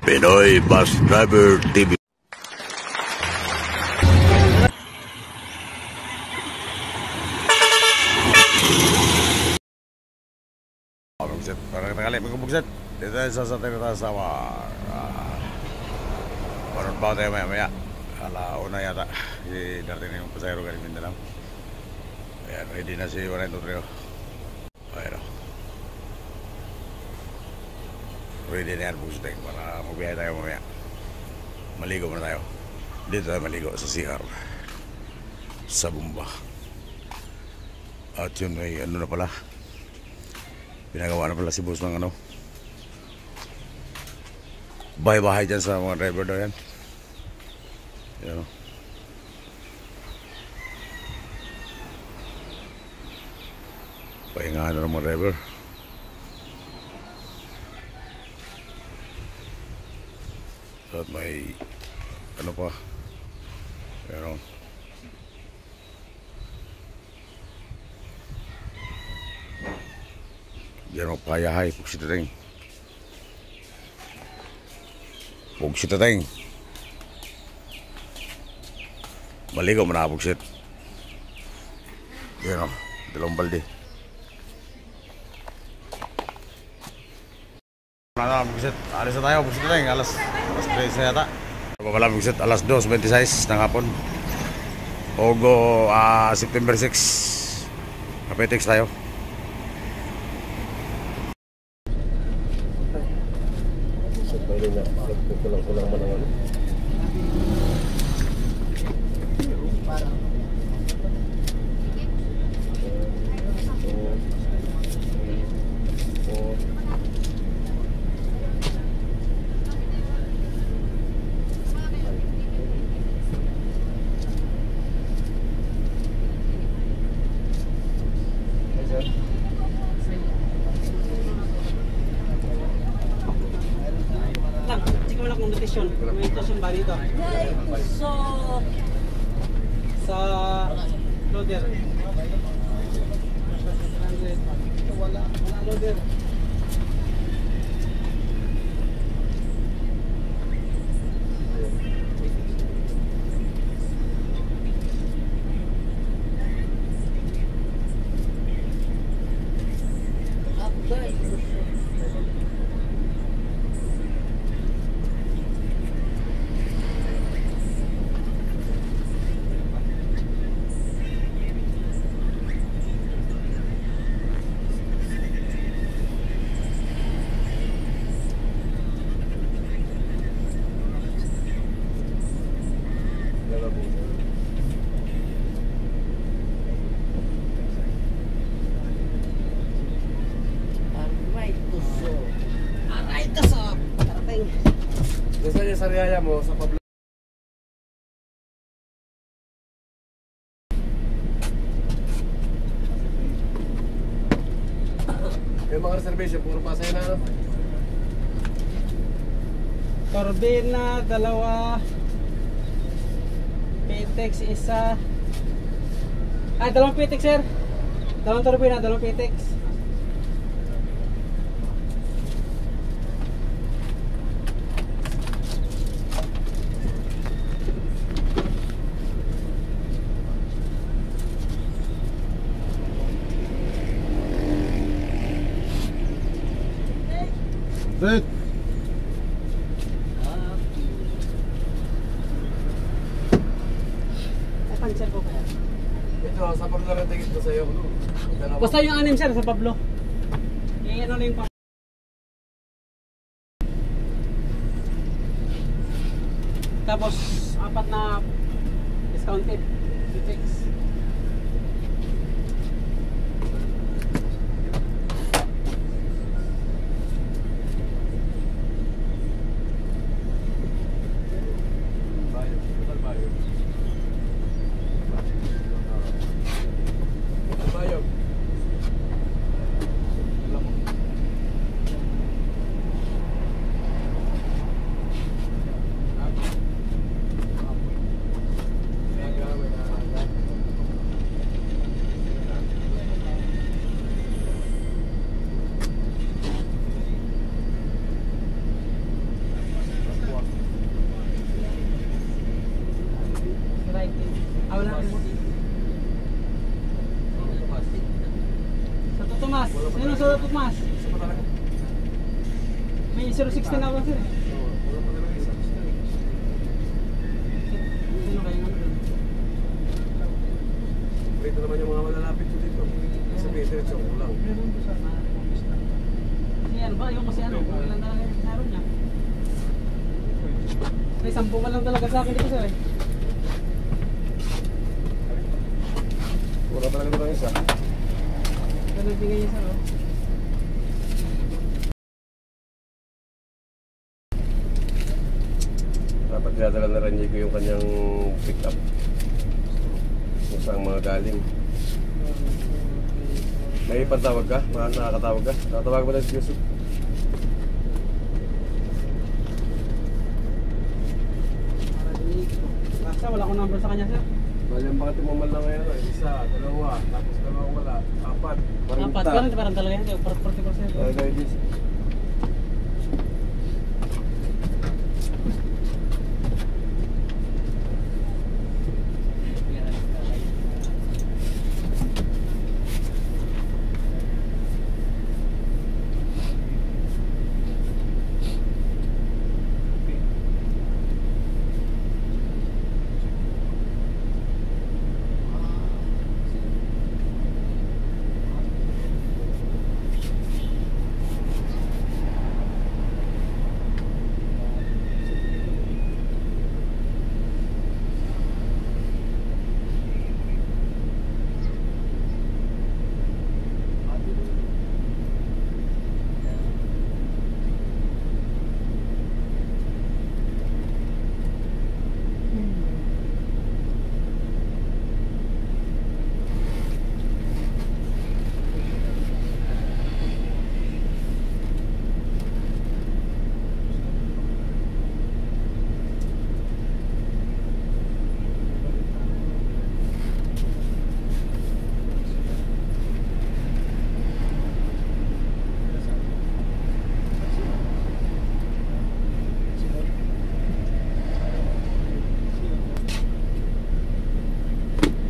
Pinoy Bus Driver TV. Parang kali magkabugset. Dito sa Santa Samar. Parang ba tayo maya-maya. Alauna yata. Darating na yung pasayro galing Mindanao. Ayan, ready na si 123. Ayan o. Ready na yan bugseteng para magbiyahe tayo mamaya. Maligo muna tayo. Dito tayo maligo sa CR. Sa Bumba. At yun may ano na pala. Pinagawa na pala si boss ng ano. Bahay-bahay dyan sa mga driver daw yan. Yan o. Pahingahan na ng mga driver. At may ano pa. Yan o. Yan o, payahay, pugsitating. Pugsitating. Maligo mo na pugsit. Yan o, dalawang balde. Pugsit, alis na tayo, pugsitating. Alas 3 yata. Pagkala pugsit, alas 2:26 ng hapon. Ogo, September 6. Kapitex tayo. Kulang-kulang man ang ano. Meditation ba dito? So sa loader. Wala loader. Gusto niya sa riyaya mo sa Pablo. Yung mga reservation, puro pasay na ano? Turbina, dalawa. Pitex, isa. Ay, dalawang Pitex, sir. Dalawang turbina, dalawang Pitex. Right. Pansel ko kaya. Ito, sa Pablo na tingin ko sa'yo. Basta yung anim, sir, sa Pablo. Ano na yung Pablo. Tapos, 4 na discounted. Pitex. Tukmas. Sino sa Tukmas? Isa pa talaga. May 016 ako sir. Oo, wala pa talaga isa. Sino kayo naman? Ito naman yung mga malalapit ko dito. Sa diretso ko lang. Yan ba? Yung kasi ano, kung ilan talaga yung naroon niya. Ay, 10 ka lang talaga sa akin dito sir eh. Wala pa talaga ng isa. Ito nagbigay niya sir oh. Dapat dinadala na rin ko yung kanyang pick up. Kung saan mga galing. May ipatawag ka? Mahal nakakatawag ka? Nakatawag mo na si Yusuf? Basta wala akong number sa kanya sir. Mahal yung bakit umamal na ngayon? Isa, dalawa, tapos dalawa wala, apat, 40. Apat, parang talaga yan, 40%. Gaya this.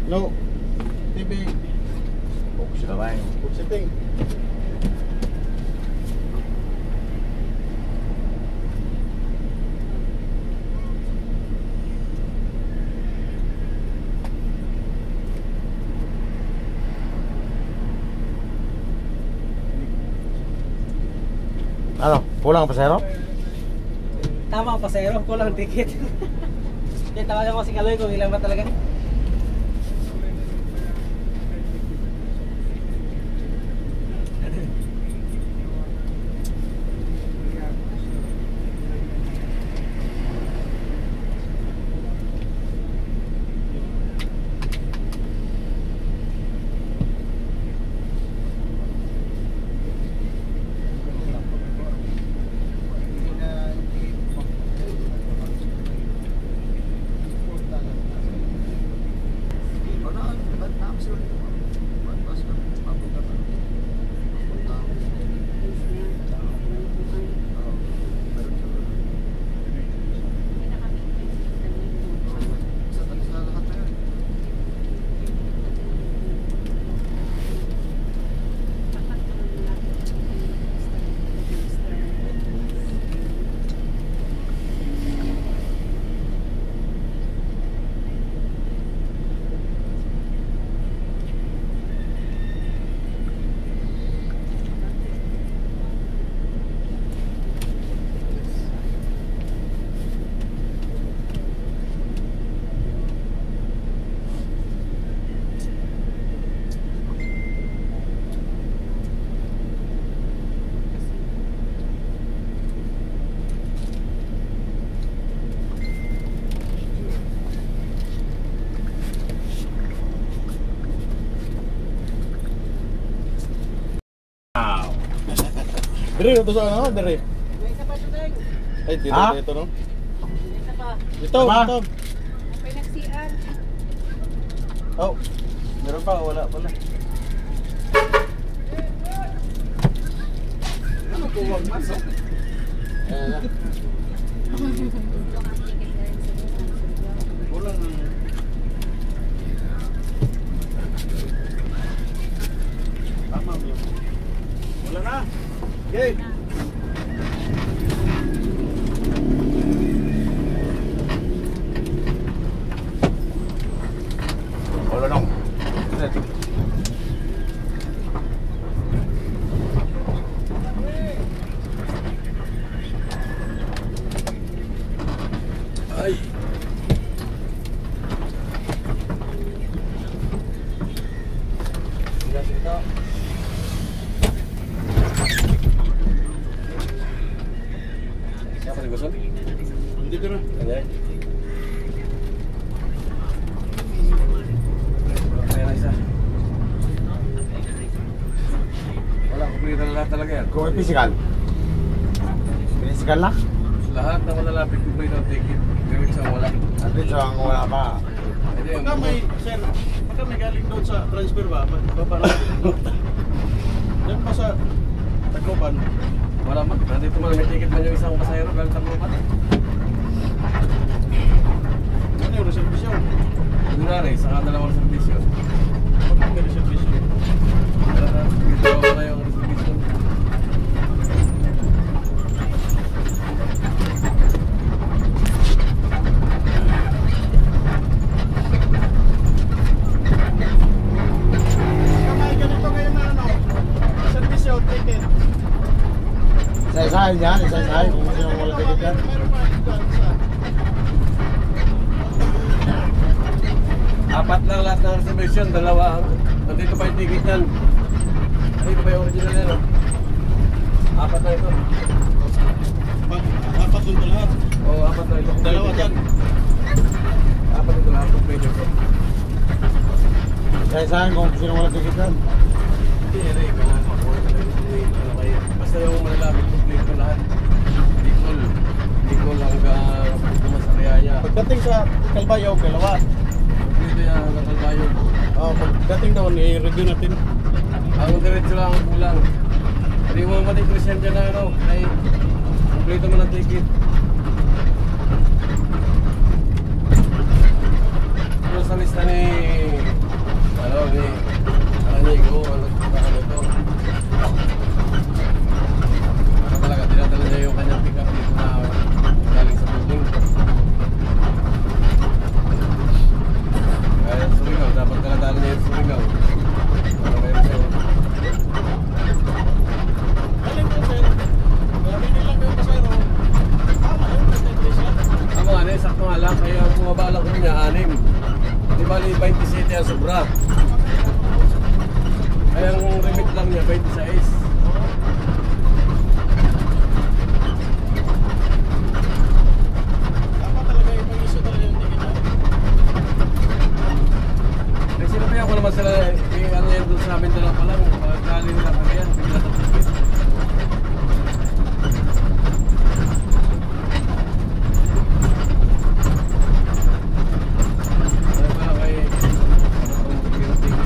No. TV. Focus na tayo. Setting. Ano? Kulang ang pasero? Tama ang pasero, kulang ang ticket. Kaya tawagan ko si Kaloy kung ilan ba talaga. Dire, ito sa ano? Dire. May isa pa ito dahil. Ay, dito, Ha? dito, no? May isa pa. Ito, Tama. ito. May nag-CR. Oh, meron pa, wala pala. Ano po wag mas? Ayan na. Kulang ng... Tama mo yun. Okay. Wala nang. Ay. Siapa nih Gusun? Hindi ko na. Kanya? Kaya na isa. Wala, kumplito na lahat talaga yan. Kung may physical. Physical na? Lahat na malalapit kumplito ang ticket. Gawin sa wala. At least ang wala pa. Ito yung Pagka may galing doon sa transfer ba? Paano? Yan pa sa Tacloban. wala man. Nandito man may ticket man yung isang pasahero galing Tacloban. Ano yung reservation? Kunwari, sa dalawang servisyo. Pagka may reservation. Ito na yung reservation. Pagka may ganito kayo na ano, servisyo, ticket. Isa-isahin yan, isa-isahin. Kung sino wala ticket yan. Meron pa dyan sa... Apat lang lahat ng reservation, dalawa. Nandito pa yung ticket yan. Nandito pa yung original yan. Oh. Apat na ito. Apat doon lahat. Oo, apat na ito. Dalawa dyan. Apat ito lahat. Complete ito. Isa-isahin kung sino wala ticket yan. Hindi, kailangan makuha na kayo. Basta yung malalapit, complete ito lahat. Bicol hanggang Masariaya. Pagdating sa Calbayog, dalawa. Complete yan hanggang Calbayog. Pagdating doon, i-review natin. Ang diretso lang ang kulang. Hindi mo matitrisan dyan na ano, ay complete mo ng ticket. Pero sa lista ni Aranigo, ano ito? Ano talaga, dinadala niya yung kanyang pick up dito na galing sa building. Kaya Surigao, dapat kaladala niya yung Surigao. Ano meron sa'yo? Galing po, sir. Gamitin lang yung pasero. Tama yun, 33 lang. Ang mga sakto nga lang, kaya bumaba lang ko niya, 6. Di bali 27 ang sobra. Kaya ang remit lang niya, 26. Dapat talaga yung pag-issue talaga yung ticket na. Eh, sinabihan ko naman sila, ano yan doon sa amin dala pa lang, galing nila kami yan, bigla na ticket. Kaya pala kay, ano itong ticket pa sa'yo.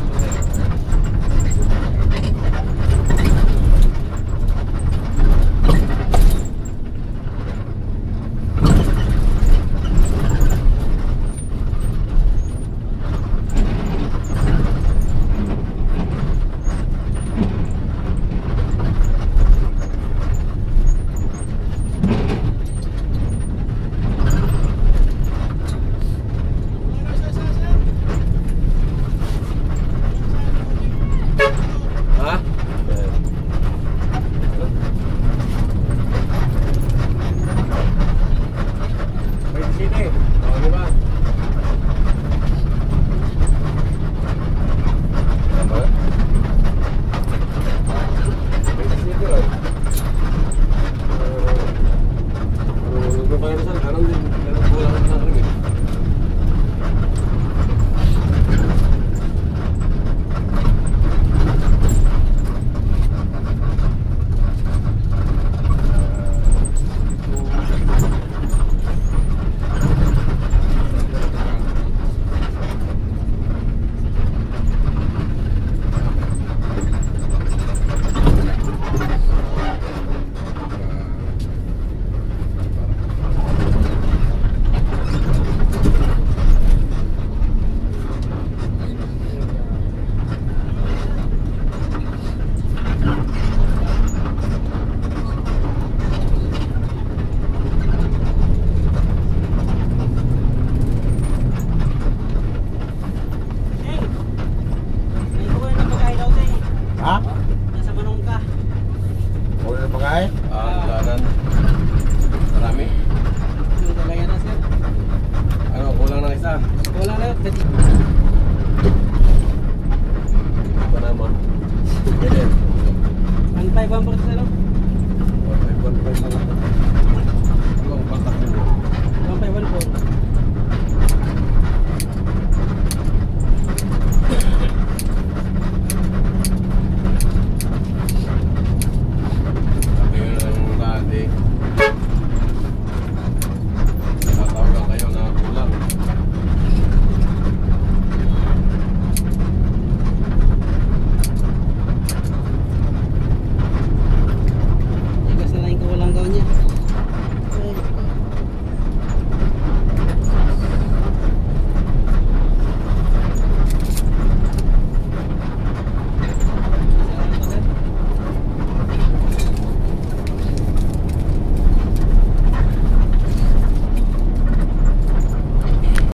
5-1 po sir.